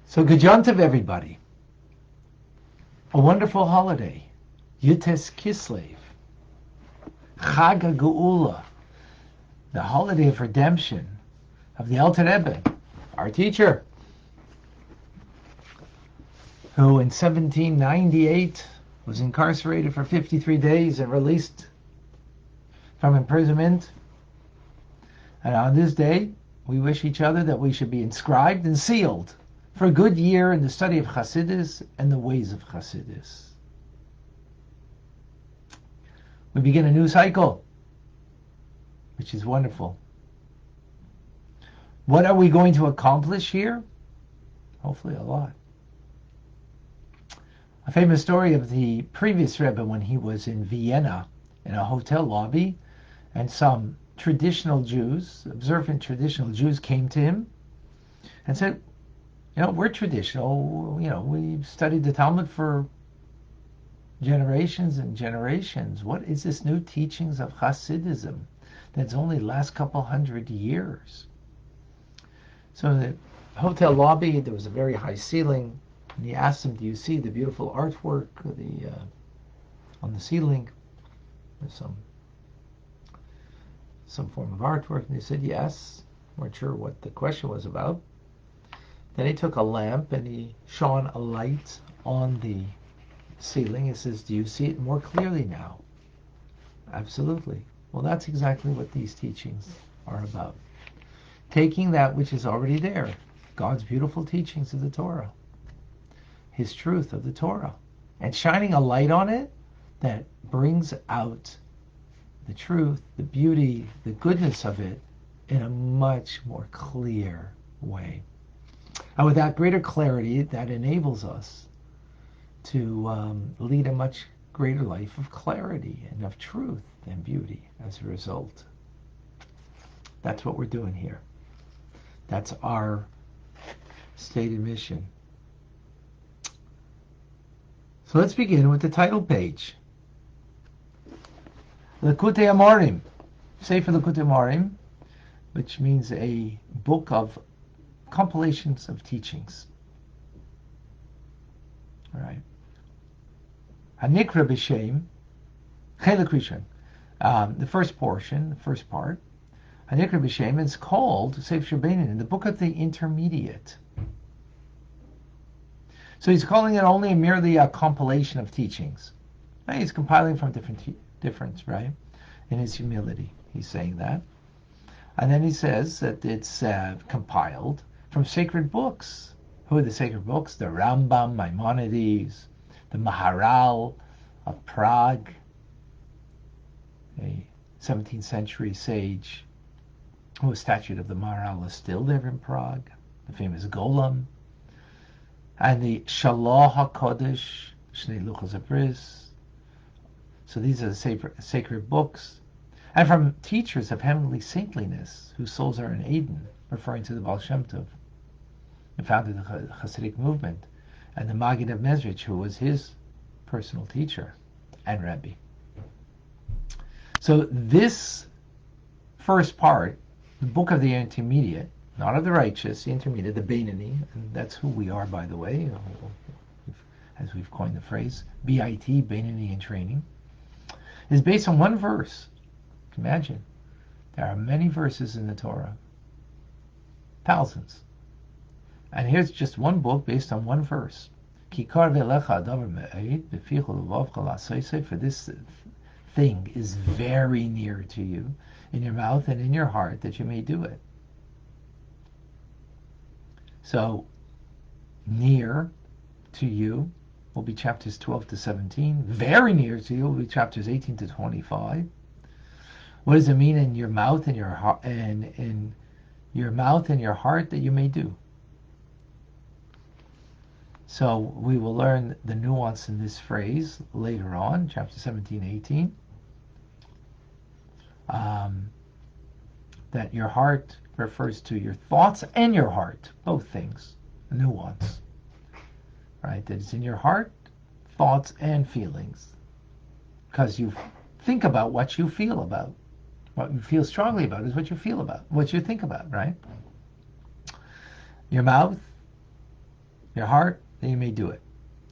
So good yontiv, everybody. A wonderful holiday. Yutes Kislev. Chag HaGeula. The holiday of redemption of the Alter Rebbe, our teacher, who in 1798 was incarcerated for 53 days and released from imprisonment. And on this day, we wish each other that we should be inscribed and sealed for a good year in the study of Chassidus and the ways of Chassidus. We begin a new cycle, which is wonderful. What are we going to accomplish here? Hopefully a lot. A famous story of the previous Rebbe when he was in Vienna in a hotel lobby, and some traditional Jews, observant traditional Jews, came to him and said, we're traditional, we've studied the Talmud for generations and generations. What is this new teachings of Hasidism that's only last couple hundred years? So in the hotel lobby, there was a very high ceiling, and he asked him, do you see the beautiful artwork on the ceiling? There's some form of artwork. And he said, yes. Weren't sure what the question was about. Then he took a lamp and he shone a light on the ceiling. He says, do you see it more clearly now? Absolutely. Well, that's exactly what these teachings are about. Taking that which is already there, God's beautiful teachings of the Torah, His truth of the Torah, and shining a light on it that brings out the truth, the beauty, the goodness of it in a much more clear way. And with that greater clarity, that enables us to lead a much greater life of clarity and of truth and beauty as a result. That's what we're doing here. That's our stated mission. So let's begin with the title page. Likutei Amarim, Sefer Likutei Amarim, which means a book of compilations of teachings. All right. Hanikra b'shem, Chelik Rishon. The first portion, the first part, Hanikra b'shem, is called Sefer Beinin, the book of the intermediate. So he's calling it only merely a compilation of teachings. Right? He's compiling from different, right? In his humility, he's saying that. And then he says that it's compiled from sacred books. Who are the sacred books? The Rambam, Maimonides, the Maharal of Prague, a 17th century sage whose statue of the Maharal is still there in Prague, the famous Golem, and the Shalah HaKodesh, Shnei Luchos HaBris. So these are the sacred books. And from teachers of heavenly saintliness, whose souls are in Eden, referring to the Baal Shem Tov, who founded the Hasidic movement, and the Maggid of Mezrich, who was his personal teacher and Rabbi. So this first part, the book of the intermediate, not of the righteous, the intermediate, the Beinani, and that's who we are, by the way, as we've coined the phrase, B-I-T, Beinani in training, is based on one verse. Imagine, there are many verses in the Torah, thousands. And here's just one book based on one verse. For this thing is very near to you, in your mouth and in your heart, that you may do it. So, near to you will be chapters 12 to 17. Very near to you will be chapters 18 to 25. What does it mean in your mouth and your heart, and in your mouth and your heart, that you may do? So we will learn the nuance in this phrase later on, chapter 17, 18. That your heart refers to your thoughts and your heart, both things, nuance. Right? That it's in your heart, thoughts and feelings. Because you think about what you feel about. What you feel strongly about is what you feel about, what you think about, right? Your mouth your heart, then you may do it.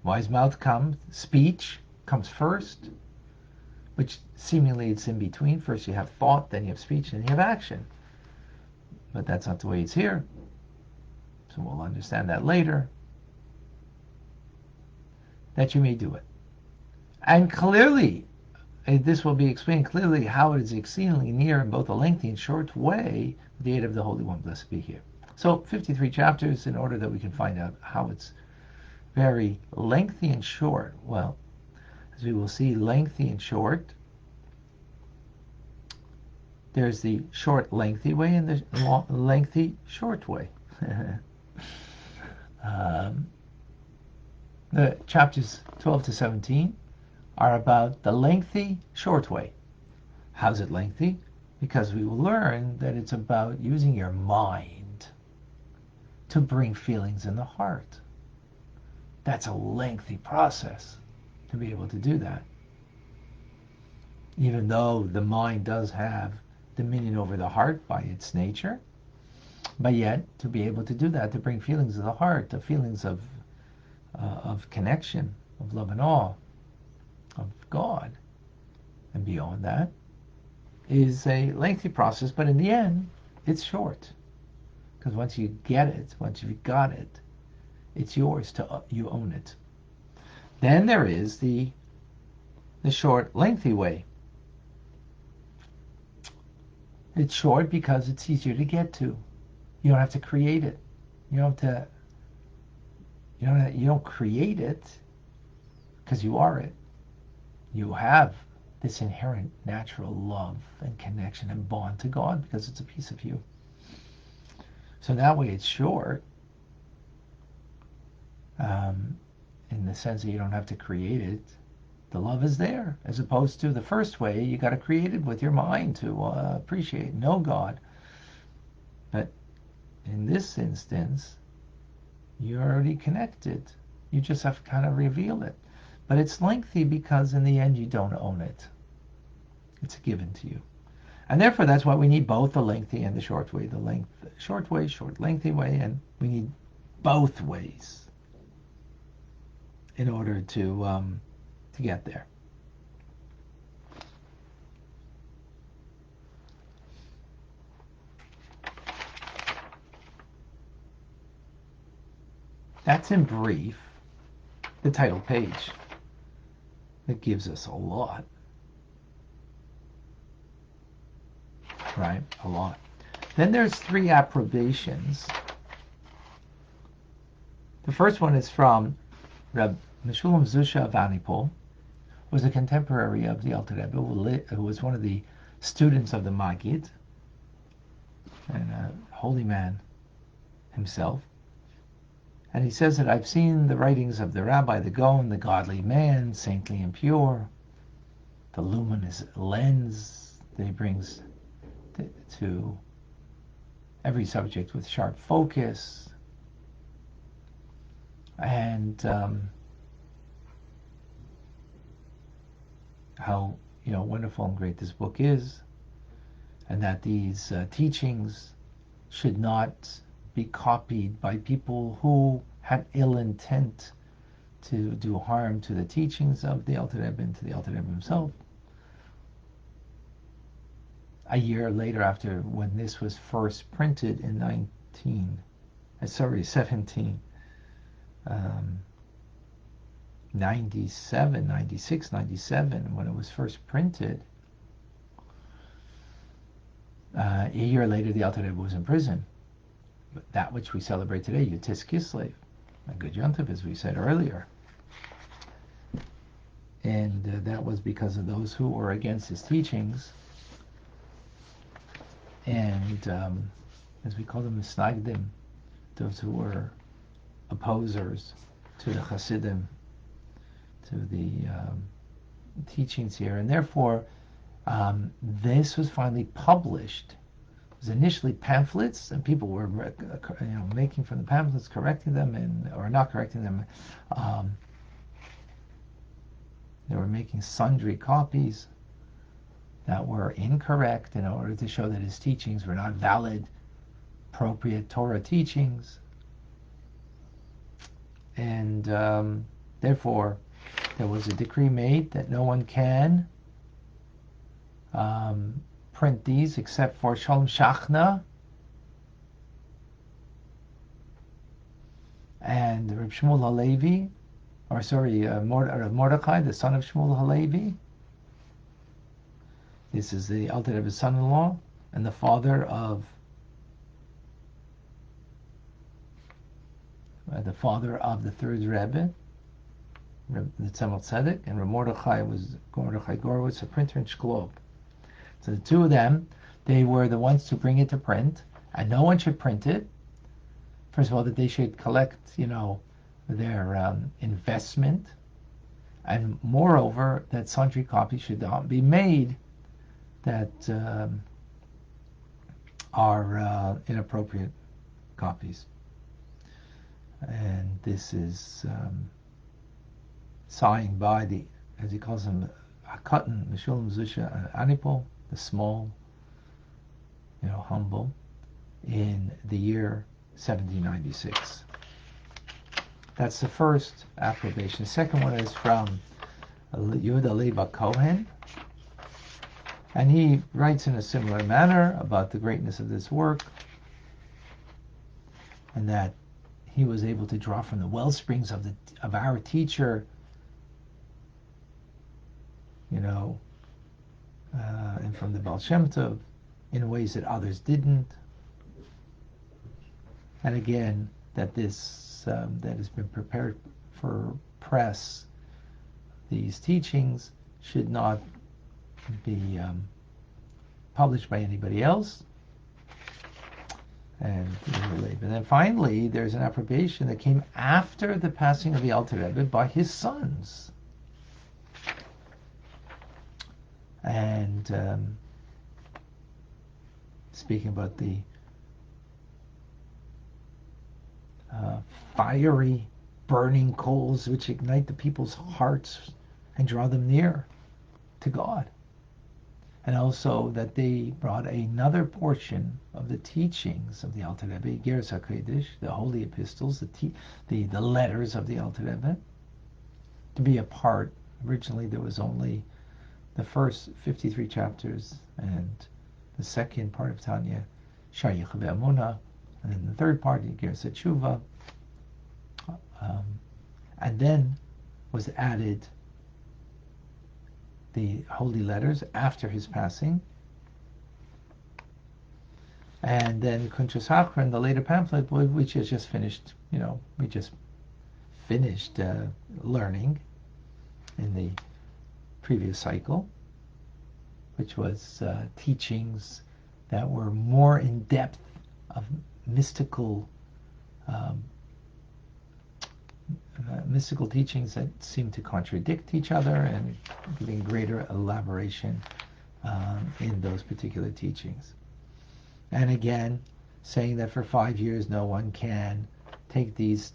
Wise mouth comes, speech comes first, which seemingly it's in between. First you have thought, then you have speech, then you have action. But that's not the way it's here. So we'll understand that later. That you may do it. And clearly, this will be explained clearly how it is exceedingly near in both a lengthy and short way with the aid of the Holy One, blessed be here. So 53 chapters in order that we can find out how it's very lengthy and short. Well, as we will see, lengthy and short. There's the short, lengthy way and the long, lengthy, short way. The chapters 12 to 17 are about the lengthy, short way. How's it lengthy? Because we will learn that it's about using your mind to bring feelings in the heart. That's a lengthy process to be able to do that. Even though the mind does have dominion over the heart by its nature, but yet to be able to do that, to bring feelings of the heart, the feelings of connection, of love and awe, of God, and beyond that, is a lengthy process, but in the end, it's short. Because once you get it, once you've got it, it's yours, you own it. Then there is the short, lengthy way. It's short because it's easier to get to. You don't have to create it. You don't create it because you are it. You have this inherent natural love and connection and bond to God because it's a piece of you. So that way it's short, in the sense that you don't have to create it. The love is there, as opposed to the first way, you got to create it with your mind to appreciate, know God. But in this instance, you're already connected. You just have to kind of reveal it. But it's lengthy because in the end you don't own it. It's given to you. And therefore that's why we need both the lengthy and the short way. The short way, short lengthy way, and we need both ways in order to get there. That's in brief the title page. It gives us a lot. Right? A lot. Then there's 3 approbations. The first one is from Rabbi Meshulam Zusha of Anipol, was a contemporary of the Alter Rebbe, who was one of the students of the Maggid, and a holy man himself. And he says that I've seen the writings of the Rabbi, the Gaon, the godly man, saintly and pure, the luminous lens that he brings to every subject with sharp focus, and how wonderful and great this book is, and that these teachings should not be copied by people who had ill intent to do harm to the teachings of the Alter Rebbe and to the Alter Rebbe himself. A year later, after when this was first printed in 1797, when it was first printed, a year later the Alter Rebbe was in prison. But that which we celebrate today, Yutis Kislev, a good Yontif, as we said earlier. And that was because of those who were against his teachings, and as we call them, Misnagdim, those who were opposers to the Hasidim, to the teachings here. And therefore, this was finally published. It was initially pamphlets, and people were making from the pamphlets, correcting them, or not correcting them. They were making sundry copies that were incorrect in order to show that his teachings were not valid, appropriate Torah teachings. and therefore there was a decree made that no one can print these except for Shalom Shachna and Reb Shmuel Halevi, Mordechai, the son of Shmuel Halevi. This is the Alter Rebbe's son-in-law and the father of the third Rebbe, the Tzemach Tzedek, and Reb Mordechai Gorwitz, a printer in Shklov. So the two of them, they were the ones to bring it to print, and no one should print it. First of all, that they should collect, their investment, and moreover, that sundry copies should not be made that are inappropriate copies. And this is signed by the, as he calls him, Hakatan, Meshulam Zusha Anipol, the small, humble, in the year 1796. That's the first approbation. The second one is from Yehuda Leva Cohen, and he writes in a similar manner about the greatness of this work, and that he was able to draw from the well springs of our teacher, and from the Baal Shem Tov in ways that others didn't. And again, that this that has been prepared for press, these teachings should not be published by anybody else. And then finally, there's an approbation that came after the passing of the Alter Rebbe by his sons. And speaking about the fiery, burning coals which ignite the people's hearts and draw them near to God. And also that they brought another portion of the teachings of the Alter Rebbe, Geras HaKodesh, the holy epistles, the letters of the Alter Rebbe, to be a part. Originally there was only the first 53 chapters and the second part of Tanya, Shayach Ve'amunah, and then the third part, Geras HaTshuva, and then was added the holy letters after his passing, and then Kuntres Hakran, the later pamphlet, which is just finished. We just finished learning in the previous cycle, which was teachings that were more in depth of mystical teachings that seem to contradict each other, and giving greater elaboration in those particular teachings. And again, saying that for 5 years no one can take these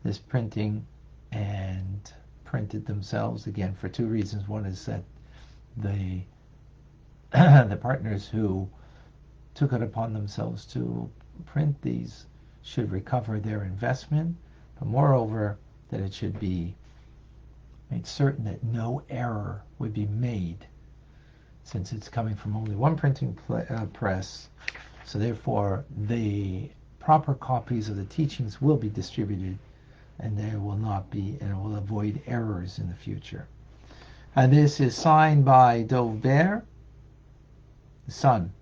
this printing and print it themselves, again for two reasons. One is that the the partners who took it upon themselves to print these should recover their investment, but moreover that it should be made certain that no error would be made, since it's coming from only one printing press. So therefore the proper copies of the teachings will be distributed, and there will not be, and it will avoid errors in the future. And this is signed by Dov Ber, the son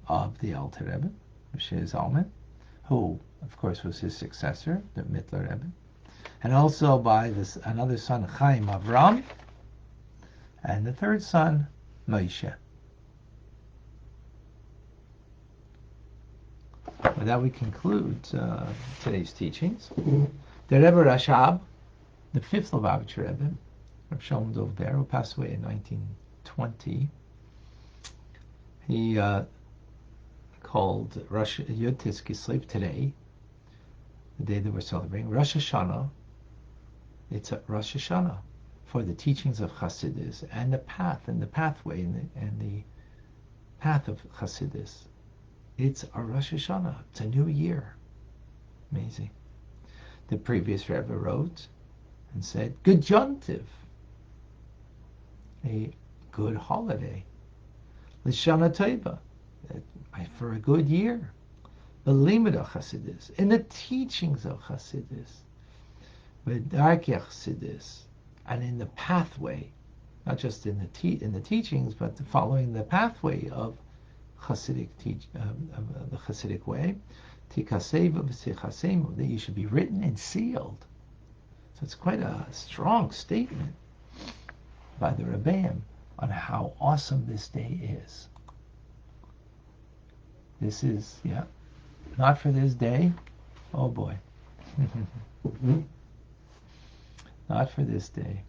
of the Alter Rebbe, Moshe Zalman, who of course was his successor, the Mittler Rebbe, and also by another son, Chaim Avram, and the third son, Moshe. With that we conclude today's teachings. The Rebbe Rashab, the fifth Lubavitcher Rebbe, Rav Shalom Dov Ber, who passed away in 1920, he called Rosh Yud Tes Kislev today, the day that we're celebrating, Rosh Hashanah. It's a Rosh Hashanah for the teachings of Chassidus and the path and the pathway and the path of Chassidus. It's a Rosh Hashanah. It's a new year. Amazing. The previous Rebbe wrote and said, Good Yontiv, a good holiday. L'shana Tova, for a good year. B'limud Chassidus, in the teachings of Chassidus. V'darkei Chassidus, and in the pathway, not just in the teachings, but following the pathway of Chassidic the Chassidic way. Tikaseva v'sichasemu, that you should be written and sealed. So it's quite a strong statement by the Rabbeim on how awesome this day is. This is, not for this day. Oh boy. Not for this day.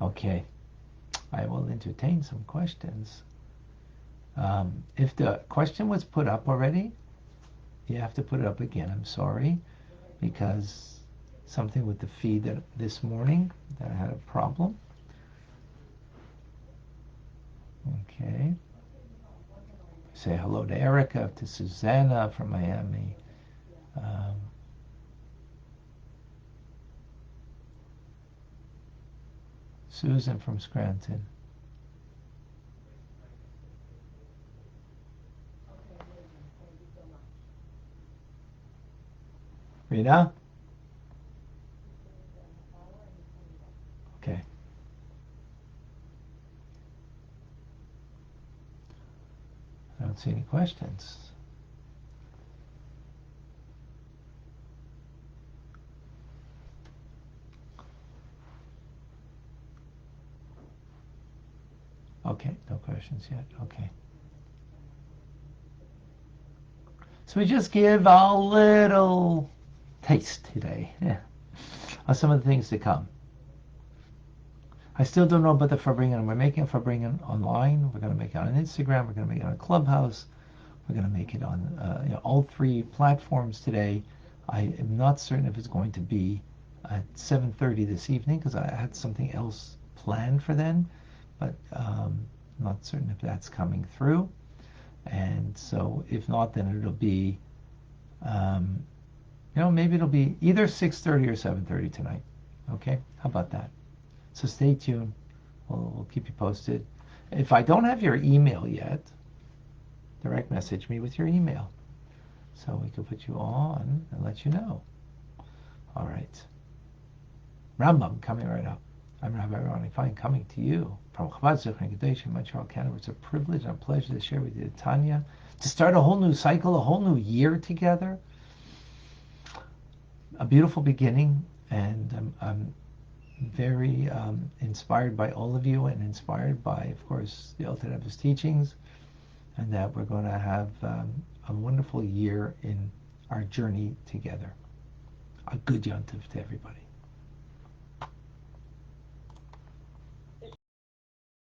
Okay. I will entertain some questions. If the question was put up already, you have to put it up again. I'm sorry, because something with the feed this morning that I had a problem. Okay. Say hello to Erica, to Susanna from Miami. Susan from Scranton. Rita? Okay. I don't see any questions. Okay, no questions yet. Okay. So we just give a little taste today of some of the things to come. I still don't know about the Farbringen. We're making a Farbringen online. We're going to make it on Instagram. We're going to make it on Clubhouse. We're going to make it on all three platforms today. I am not certain if it's going to be at 7:30 this evening because I had something else planned for then, but not certain if that's coming through. And so if not, then it'll be, maybe it'll be either 6:30 or 7:30 tonight. Okay, how about that? So stay tuned. We'll keep you posted. If I don't have your email yet, direct message me with your email so we can put you on and let you know. All right. Rambam coming right up. I'm Rabbi Ronnie Fine coming to you from Chabad Zichron Kadesh in Montreal, Canada. It's a privilege and a pleasure to share with you, Tanya, to start a whole new cycle, a whole new year together. A beautiful beginning, and I'm very inspired by all of you and inspired by, of course, the Alter Rebbe's teachings, and that we're going to have a wonderful year in our journey together. A good Yontiv to everybody.